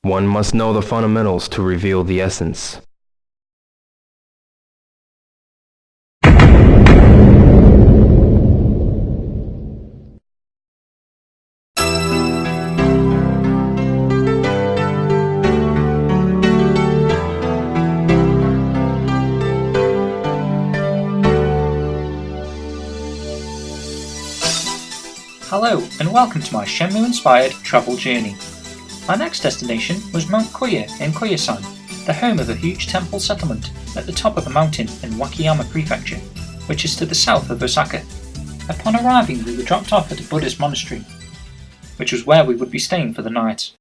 One must know the fundamentals to reveal the essence. Hello and welcome to my Shenmue-inspired travel journey. Our next destination was Mount Koya in Koyasan, the home of a huge temple settlement at the top of a mountain in Wakayama Prefecture, which is to the south of Osaka. Upon arriving, we were dropped off at a Buddhist monastery, which was where we would be staying for the night.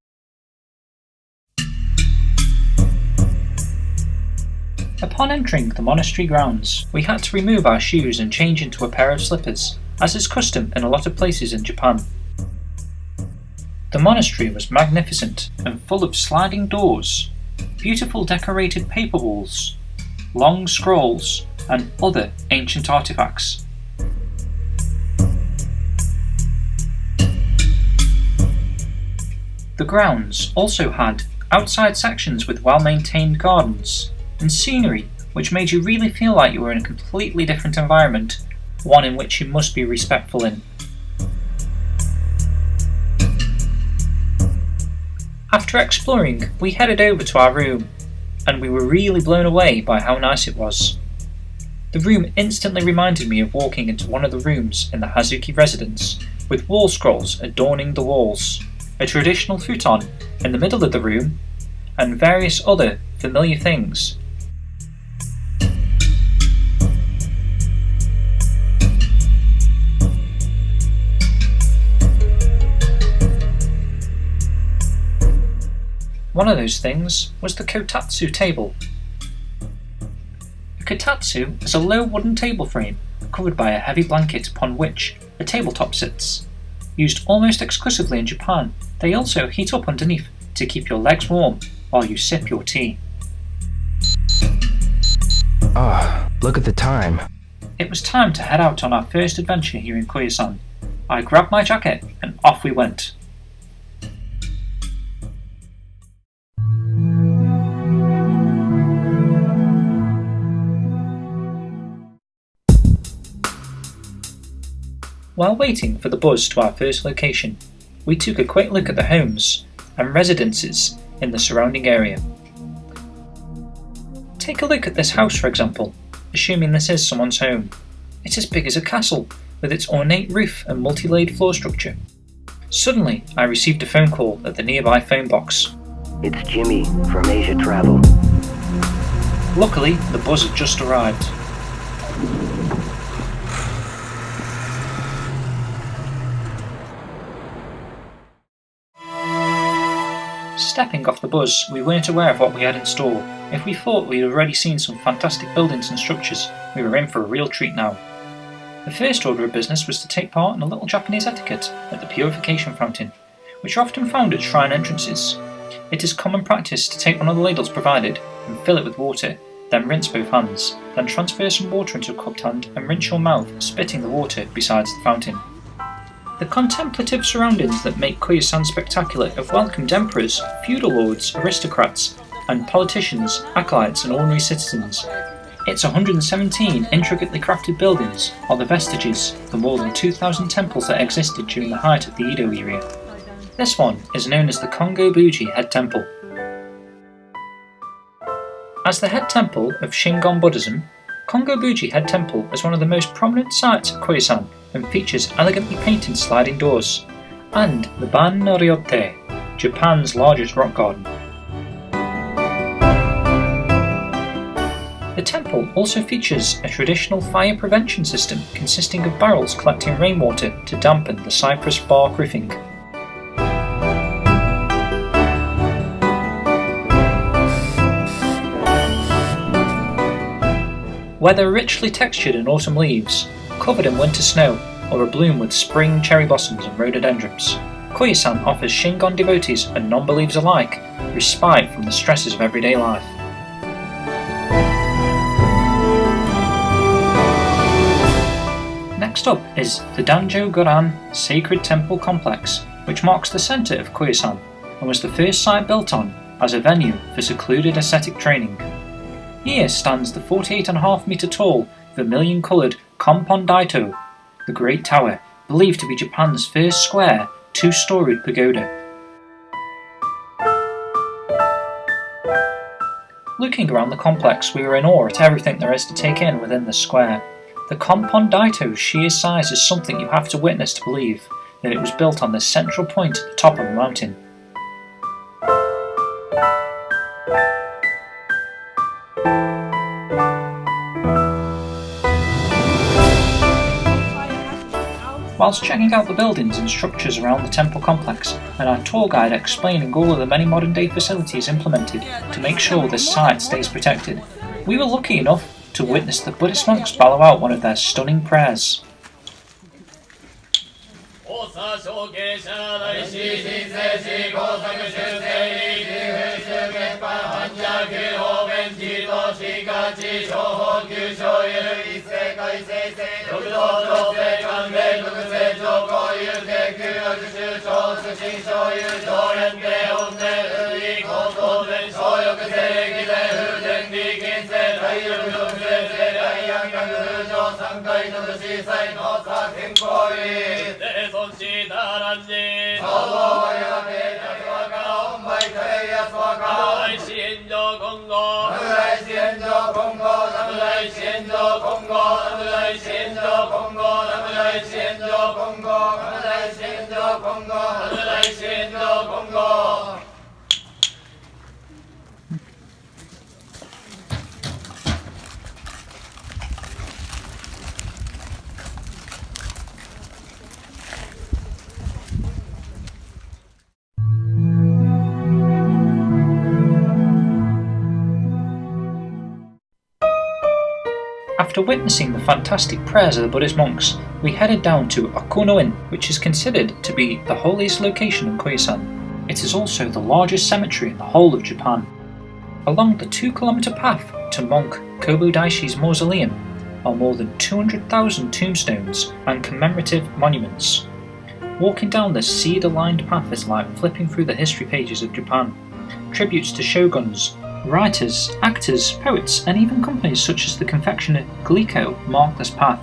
Upon entering the monastery grounds, we had to remove our shoes and change into a pair of slippers, as is custom in a lot of places in Japan. The monastery was magnificent and full of sliding doors, beautiful decorated paper walls, long scrolls, and other ancient artifacts. The grounds also had outside sections with well-maintained gardens and scenery which made you really feel like you were in a completely different environment, one in which you must be respectful in. After exploring, we headed over to our room, and we were really blown away by how nice it was. The room instantly reminded me of walking into one of the rooms in the Hazuki residence, with wall scrolls adorning the walls, a traditional futon in the middle of the room, and various other familiar things. One of those things was the kotatsu table. A kotatsu is a low wooden table frame covered by a heavy blanket upon which a tabletop sits. Used almost exclusively in Japan, they also heat up underneath to keep your legs warm while you sip your tea. Look at the time. It was time to head out on our first adventure here in Koyasan. I grabbed my jacket and off we went. While waiting for the bus to our first location, we took a quick look at the homes and residences in the surrounding area. Take a look at this house, for example, assuming this is someone's home. It's as big as a castle, with its ornate roof and multi-layered floor structure. Suddenly, I received a phone call at the nearby phone box. It's Jimmy from Asia Travel. Luckily, the bus had just arrived. Stepping off the bus, we weren't aware of what we had in store. If we thought we had already seen some fantastic buildings and structures, we were in for a real treat now. The first order of business was to take part in a little Japanese etiquette at the purification fountain, which are often found at shrine entrances. It is common practice to take one of the ladles provided and fill it with water, then rinse both hands, then transfer some water into a cupped hand and rinse your mouth, spitting the water besides the fountain. The contemplative surroundings that make Koyasan spectacular have welcomed emperors, feudal lords, aristocrats, and politicians, acolytes and ordinary citizens. Its 117 intricately crafted buildings are the vestiges of the more than 2,000 temples that existed during the height of the Edo era. This one is known as the Kongobu-ji Head Temple. As the head temple of Shingon Buddhism, Kongobu-ji Head Temple is one of the most prominent sites at Koyasan and features elegantly painted sliding doors, and the Ban-no-ryote, Japan's largest rock garden. The temple also features a traditional fire prevention system consisting of barrels collecting rainwater to dampen the cypress bark roofing. Whether richly textured in autumn leaves, covered in winter snow, or abloom with spring cherry blossoms and rhododendrons, Koyasan offers Shingon devotees and non-believers alike respite from the stresses of everyday life. Next up is the Danjo Ganran Sacred Temple Complex, which marks the centre of Koyasan. and was the first site built on as a venue for secluded ascetic training. Here stands the 48.5 metre tall, vermilion coloured Kongobu-ji, the Great Tower, believed to be Japan's first square, two-storied pagoda. Looking around the complex, we were in awe at everything there is to take in within the square. The Kongobu-ji's sheer size is something you have to witness to believe that it was built on the central point at the top of a mountain. Whilst checking out the buildings and structures around the temple complex, and our tour guide explaining all of the many modern day facilities implemented to make sure this site stays protected, we were lucky enough to witness the Buddhist monks bellow out one of their stunning prayers. After witnessing the fantastic prayers of the Buddhist monks, we headed down to Okuno-in, which is considered to be the holiest location in Koyasan. It is also the largest cemetery in the whole of Japan. Along the 2-kilometre path to Monk Koyasan's mausoleum are more than 200,000 tombstones and commemorative monuments. Walking down this cedar-lined path is like flipping through the history pages of Japan. Tributes to shoguns, writers, actors, poets, and even companies such as the confectioner Glico mark this path.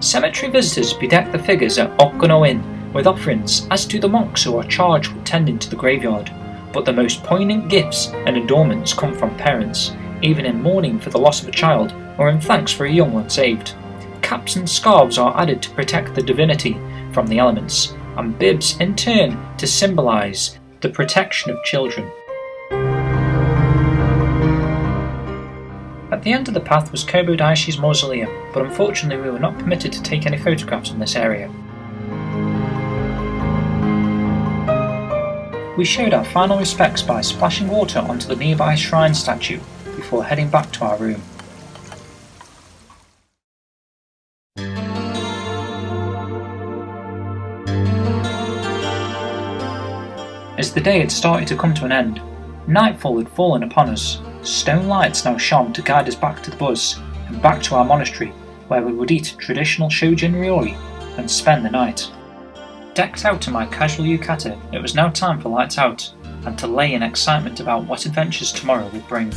Cemetery visitors bedeck the figures at Okuno-in with offerings, as do the monks who are charged with tending to the graveyard. But the most poignant gifts and adornments come from parents, even in mourning for the loss of a child or in thanks for a young one saved. Caps and scarves are added to protect the divinity from the elements, and bibs in turn to symbolise the protection of children. At the end of the path was Koyasan's mausoleum, but unfortunately we were not permitted to take any photographs in this area. We showed our final respects by splashing water onto the nearby shrine statue before heading back to our room. As the day had started to come to an end, nightfall had fallen upon us. Stone lights now shone to guide us back to the bus and back to our monastery, where we would eat traditional shojin ryori and spend the night. Decked out in my casual yukata, it was now time for lights out and to lay in excitement about what adventures tomorrow would bring.